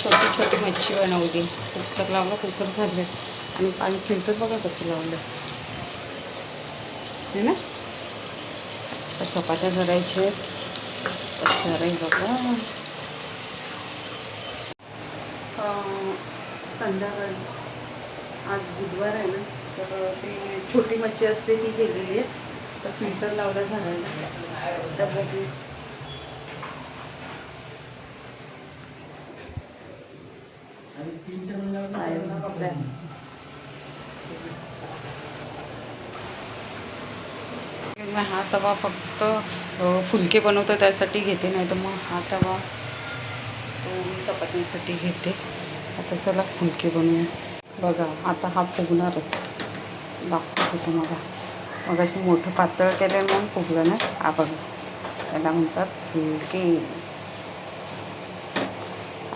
छोटी छोटी मच्छी बनवली. कुकर लावलं, कुकर झाले. आणि पाणी फिल्टर बघा कसं लावलं आहे ना. तर चपात्या करायचे सारे बघा. संध्याकाळी आज बुधवार आहे ना, तर ते छोटी मच्छी असते ती गेलेली आहे. तर फिल्टर लावलं झाडायला डब्यातली. हा तवा फक्त फुलके बनवतो त्यासाठी घेते, नाही तर मग हा तवा तो मी चपात्यांसाठी घेते. आता चला फुलके बनवूया. बघा आता हा फुगणारच दाखवतो तुम्हाला. मग अशी मोठं पातळ केलं म्हणून फुगलं ना. हा बघा, त्याला म्हणतात फुलके.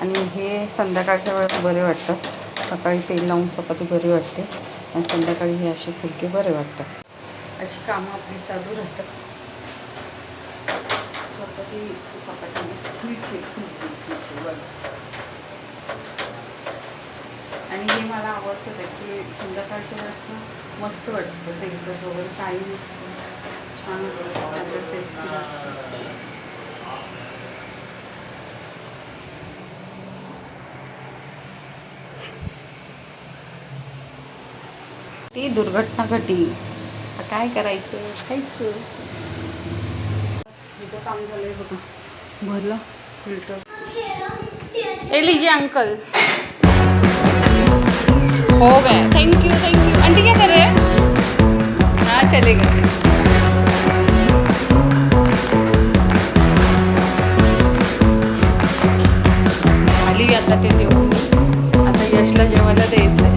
आणि हे संध्याकाळच्या वेळेस बरे वाटतात. सकाळी तेल लावून चपाती बरी वाटते आणि संध्याकाळी हे असे फुलके बरे वाटतात. अशी कामं आपली चालू राहतात. चपाती आणि हे मला आवडतं की संध्याकाळच्या वेळेस ना मस्त वाटतं. तेलकट वगैरे काही नसतं, छान वाटतं, टेस्टी लागतं. ती दुर्घटना घडली, आता काय करायचं, खायचं. हिचं काम झालंय बघा, भरलं फिल्टर. ए लीजिए अंकल, हो गया. Thank you thank you. Aunty क्या कर रहे हैं? हाँ चलेगा. आली आता ते देऊ. आता यशला जेवायला द्यायचं आहे.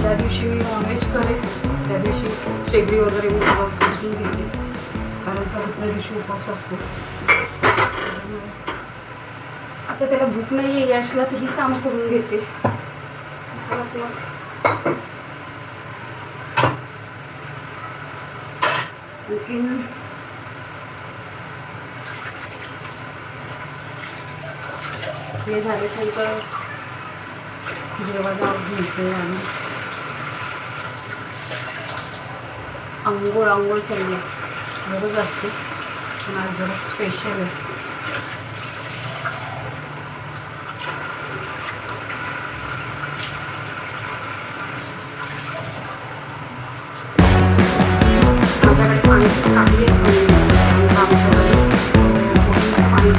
ज्या दिवशी मी नॉनव्हेज करेन त्या दिवशी शेगडी वगैरे मी सगळं पुसून घेते, कारण का दुसऱ्या दिवशी उपवास असतोच. आता त्याला भूक नाही आहे यशला, तर ही काम करून घेते. आणखीन हे झाल्यानंतर जेवायला घ्यायचं आणि आंघोळ चालली गरज असते, पण आज जरा स्पेशल आहे. माझ्याकडे पाण्याची टाकी आहे, पाणी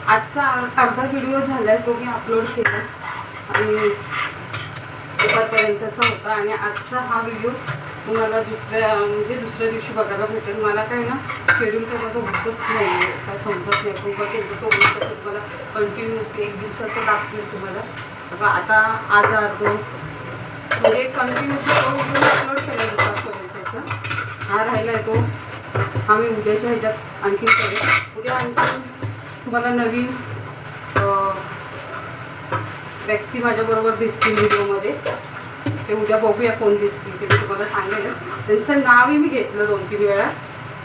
आजचा अर्धा व्हिडिओ झाला आहे, तो मी अपलोड केला आणि दुपारपर्यंतचा होता. आणि आजचा हा व्हिडिओ तुम्हाला दुसऱ्या दिवशी बघायला भेटेल. मला काय ना शेड्यूल काय माझं होतच नाही आहे, काय समजत नाही. खूप बाकी जसं होतं तसं तुम्हाला कंटिन्युअसली एक दिवसाचं दाखवेल तुम्हाला. आता आज अर्धो म्हणजे कंटिन्युअसली तो व्हिडिओ अपलोड केला दुपारपर्यंतचा. हा राहिला आहे तो, हा मी उद्याच्या ह्याच्यात आणखी करेल. उद्या आणखी तुम्हाला नवीन व्यक्ती माझ्याबरोबर दिसतील व्हिडिओमध्ये. ते उद्या बघूया कोण दिसतील ते मी तुम्हाला सांगेलच. त्यांचं नावही मी घेतलं 2-3 वेळा,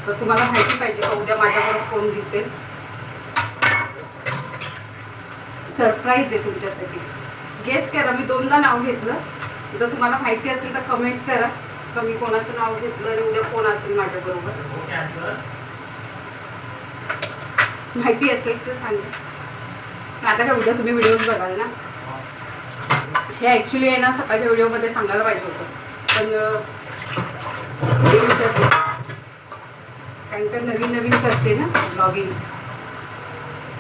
तर तुम्हाला माहिती पाहिजे का उद्या माझ्याबरोबर कोण दिसेल. सरप्राईज आहे तुमच्यासाठी. गेस करा, मी 2दा नाव घेतलं. जर तुम्हाला माहिती असेल तर कमेंट करा का मी कोणाचं नाव घेतलं आणि उद्या कोण असेल माझ्याबरोबर. माहिती असेल तर सांगा. आता काय उद्या तुम्ही व्हिडिओज बघाल ना. हे ॲक्च्युली आहे ना सकाळच्या व्हिडिओमध्ये सांगायला पाहिजे होतं, पण कारण नवीन करते ना ब्लॉगिंग,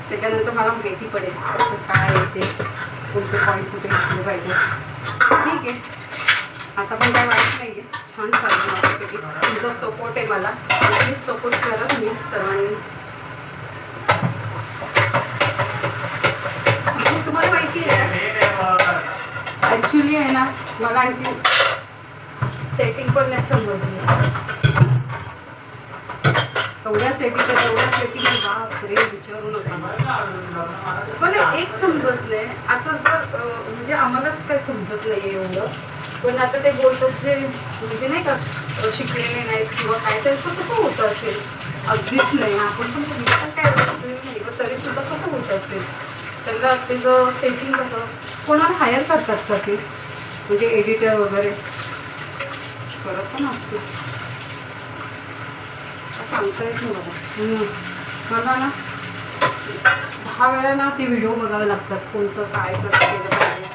त्याच्यानंतर मला माहिती पडेल काय येते, कोणते पॉईंट कुठे घेतले पाहिजे. ठीक आहे, आता पण काय वाटत नाही आहे, छान चालू माझ्यापैकी. तुमचा सपोर्ट आहे मला, प्लीज सपोर्ट करा तुम्ही सर्वांनी. तुम्हाला माहिती आहे ॲक्च्युली आहे ना मला आणखी सेटिंग पण नाही समजली. तेवढ्या सेटिंग बापरे विचारू नका. पण एक समजत नाही आता, जर म्हणजे आम्हालाच काही समजत नाही एवढं, पण आता ते बोलतात जे म्हणजे नाही का शिकलेले नाहीत किंवा काय, त्यांचं कसं होतं असेल. अगदीच नाही, आपण पण काय शिकलेलं नाही पण तरीसुद्धा कसं होत असेल. त्यांना त्याचं सेटिंग कसं कोणाला हायर करतात का ते, म्हणजे एडिटर वगैरे करत पण असते, सांगता येत नाही बघा. मला ना 10 वेळा ना ते व्हिडिओ बघावे लागतात, कोणतं काय कसं केलं पाहिजे.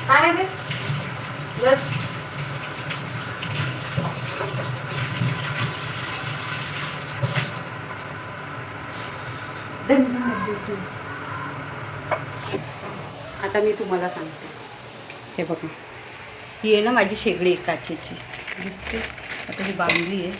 काय रे आता मी तुम्हाला सांगते. हे बघा, ही आहे ना माझी शेगडी आहे काचेची, दिसते. आता ही बांधली आहे.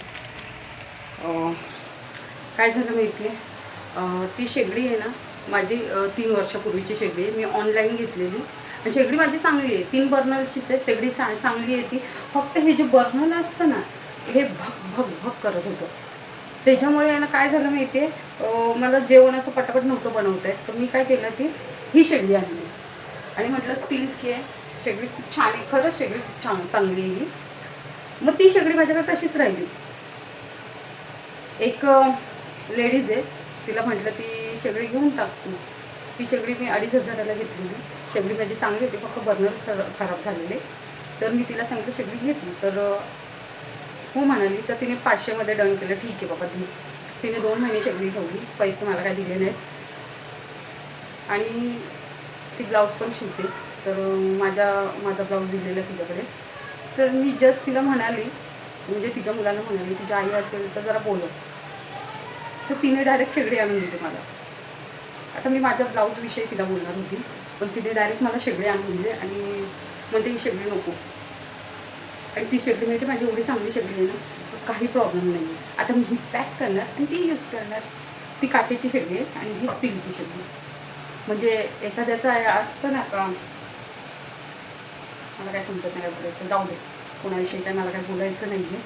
काय झालं माहिती आहे, ती शेगडी आहे ना माझी 3 वर्षापूर्वीची शेगडी आहे. मी ऑनलाईन घेतलेली आणि शेगडी माझी चांगली आहे, 3 बर्नरचीच आहे. शेगडी चांगली आहे ती. फक्त हे जे बर्नर असतं ना हे भग भग भग करत होतं. त्याच्यामुळे आहे ना काय झालं माहिती आहे, मला जेवण असं पटापट नव्हतं बनवता येत. तर मी काय केलं, ती ही शेगडी आणली आणि म्हटलं स्टीलची आहे शेगडी, खूप छान आहे. खरंच शेगडी खूप चांगली आहे ही. मग ती शेगडी माझ्याकडे तशीच राहिली. एक लेडीज आहे, तिला म्हटलं ती शेगडी घेऊन टाकतो. ती शेगडी मी 2,500ला घेतलेली. शेगडी माझी चांगली होती, फक्त बर्नर खराब झालेले. तर मी तिला सांगितलं शेगडी घेतली, तर हो म्हणाली. तर तिने 500मध्ये डन केलं. ठीक आहे बाबा. तिने 2 महिने शेगडी ठेवली, पैसे मला काय दिले नाहीत. आणि ती ब्लाऊज पण शिवते, तर माझा ब्लाऊज दिलेला तिच्याकडे. तर मी जस्ट तिला म्हणाली, म्हणजे तिच्या मुलांना म्हणाली तुझी आई असेल तर जरा बोलव. तर तिने डायरेक्ट शेगडी आणून दिली मला. आता मी माझ्या ब्लाऊजविषयी तिला बोलणार होती, पण तिने डायरेक्ट मला शेगडी आणून दिली आणि म्हणते ही शेगडी नको. आणि ती शेगडी म्हणजे माझी एवढी चांगली शेगडी आहे ना, काही प्रॉब्लेम नाही आहे. आता मी ही पॅक करणार आणि ती यूज करणार. ती काचेची शेगडी आहे आणि ही स्टीलची शेगडी. म्हणजे एखाद्याचं असतं ना का, मला काय समजत नाही काय बोलायचं, जाऊ दे, कोणाविषयी काय मला काय बोलायचं नाही आहे.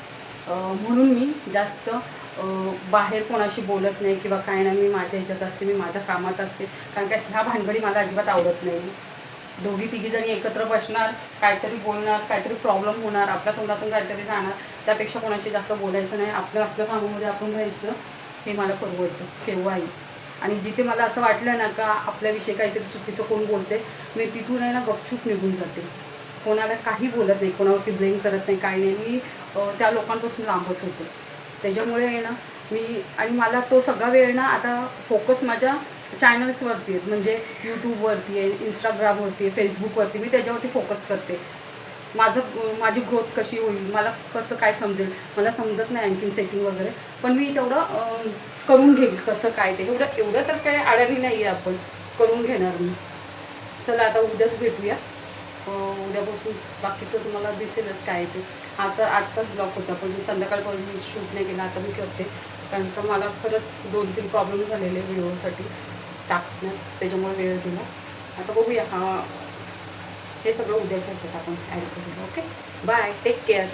म्हणून मी जास्त बाहेर कोणाशी बोलत नाही किंवा काय नाही. मी माझ्या ह्याच्यात असते, मी माझ्या कामात असते. कारण काय ह्या भानगडी मला अजिबात आवडत नाही. दोघी तिघीजणी एकत्र बसणार, काहीतरी बोलणार, काहीतरी प्रॉब्लेम होणार, आपल्या तोंडातून काहीतरी जाणार. त्यापेक्षा कोणाशी जास्त बोलायचं नाही, आपल्या आपल्या कामामध्ये आपण राहायचं, हे मला परवडतं केव्हाही. आणि जिथे मला असं वाटलं ना का आपल्याविषयी काहीतरी चुकीचं कोण बोलते, मी तिथून आहे ना गपचूप निघून जाते. कोणाला काही बोलत नाही, कोणावरती ब्लेम करत नाही, काही नाही. मी त्या लोकांपासून लांबच होते. त्याच्यामुळे आहे ना मी, आणि मला तो सगळा वेळ ना आता फोकस माझ्या चॅनल्सवरती आहेत. म्हणजे यूट्यूबवरती आहे, इंस्टाग्रामवरती आहे, फेसबुकवरती. मी त्याच्यावरती फोकस करते. माझी ग्रोथ कशी होईल, मला कसं काय समजेल, मला समजत नाही आणखीन सेटिंग वगैरे. पण मी तेवढं करून घेईल कसं काय ते. एवढं तर काय अडाणी नाही आहे, आपण करून घेणार मी. चला आता उद्याच भेटूया. उद्यापासून बाकीचं तुम्हाला दिसेलच काय ते. आजचाच ब्लॉग होता, पण मी संध्याकाळपर्यंत शूट नाही केला. आता मी करते, कारण का मला खरंच 2-3 प्रॉब्लेम झालेले व्हिडिओसाठी टाकण्यात, त्याच्यामुळे वेळ दिला. आता बघूया, हे सगळं उद्याच्या ह्याच्यात आपण ॲड करूया. Okay, bye, take care.